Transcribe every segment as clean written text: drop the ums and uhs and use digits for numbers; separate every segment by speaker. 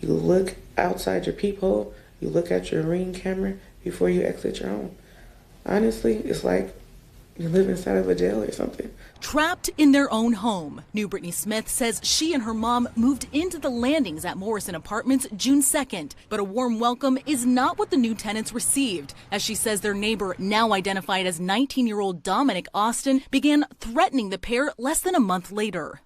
Speaker 1: You look outside your peephole, you look at your Ring camera before you exit your home. Honestly, it's like you live inside of a jail or something.
Speaker 2: Trapped in their own home, new Brittany Smith says she and her mom moved into the Landings at Morrison Apartments June 2nd. But a warm welcome is not what the new tenants received, as she says their neighbor, now identified as 19-year-old Dominic Austin, began threatening the pair less than a month later.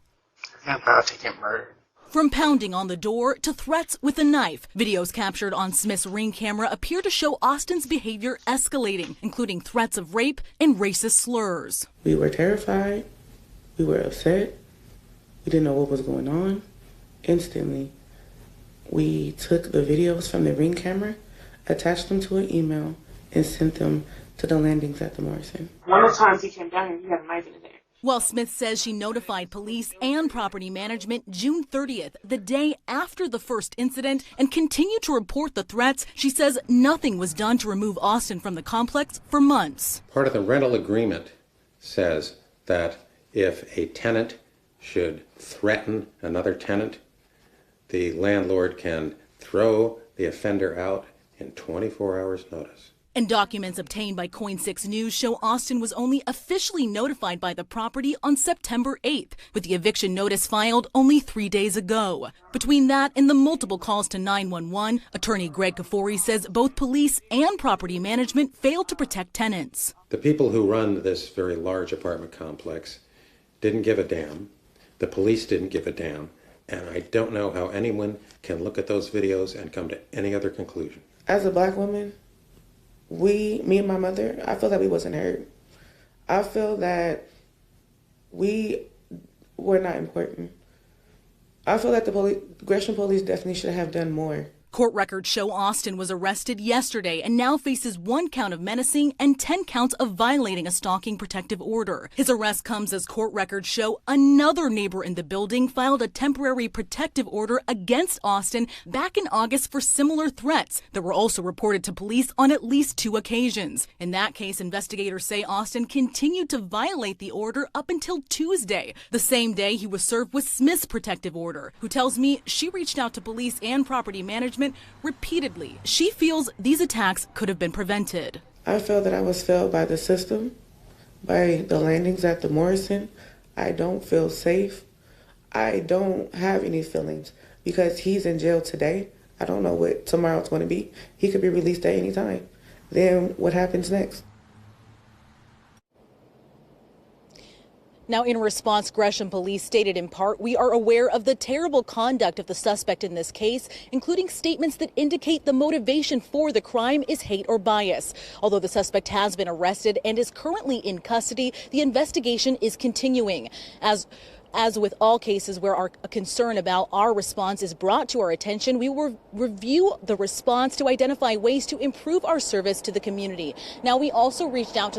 Speaker 3: I'm about to get murdered.
Speaker 2: From pounding on the door to threats with a knife, videos captured on Smith's Ring camera appear to show Austin's behavior escalating, including threats of rape and racist slurs.
Speaker 1: We were terrified. We were upset. We didn't know what was going on. Instantly, we took the videos from the Ring camera, attached them to an email, and sent them to the Landings at the Morrison.
Speaker 3: One of the times he came down here, he had a knife in his hand.
Speaker 2: While Smith says she notified police and property management June 30th, the day after the first incident, and continued to report the threats, she says nothing was done to remove Austin from the complex for months.
Speaker 4: Part of the rental agreement says that if a tenant should threaten another tenant, the landlord can throw the offender out in 24 hours' notice.
Speaker 2: And documents obtained by Coin 6 News show Austin was only officially notified by the property on September 8th, with the eviction notice filed only 3 days ago. Between that and the multiple calls to 911, attorney Greg Kafori says both police and property management failed to protect tenants.
Speaker 4: The people who run this very large apartment complex didn't give a damn. The police didn't give a damn. And I don't know how anyone can look at those videos and come to any other conclusion.
Speaker 1: As a black woman, me and my mother, I feel that we wasn't heard. I feel that we were not important. I feel that the Gresham police definitely should have done more.
Speaker 2: Court records show Austin was arrested yesterday and now faces 1 count of menacing and 10 counts of violating a stalking protective order. His arrest comes as court records show another neighbor in the building filed a temporary protective order against Austin back in August for similar threats that were also reported to police on at least 2 occasions. In that case, investigators say Austin continued to violate the order up until Tuesday, the same day he was served with Smith's protective order, who tells me she reached out to police and property management repeatedly. She feels these attacks could have been prevented.
Speaker 1: I feel that I was failed by the system, by the Landings at the Morrison. I don't feel safe. I don't have any feelings because he's in jail today. I don't know what tomorrow's going to be. He could be released at any time. Then what happens next?
Speaker 2: Now, in response, Gresham police stated in part, "We are aware of the terrible conduct of the suspect in this case, including statements that indicate the motivation for the crime is hate or bias. Although the suspect has been arrested and is currently in custody, the investigation is continuing." As with all cases where our concern about our response is brought to our attention, we will review the response to identify ways to improve our service to the community. Now, we also reached out to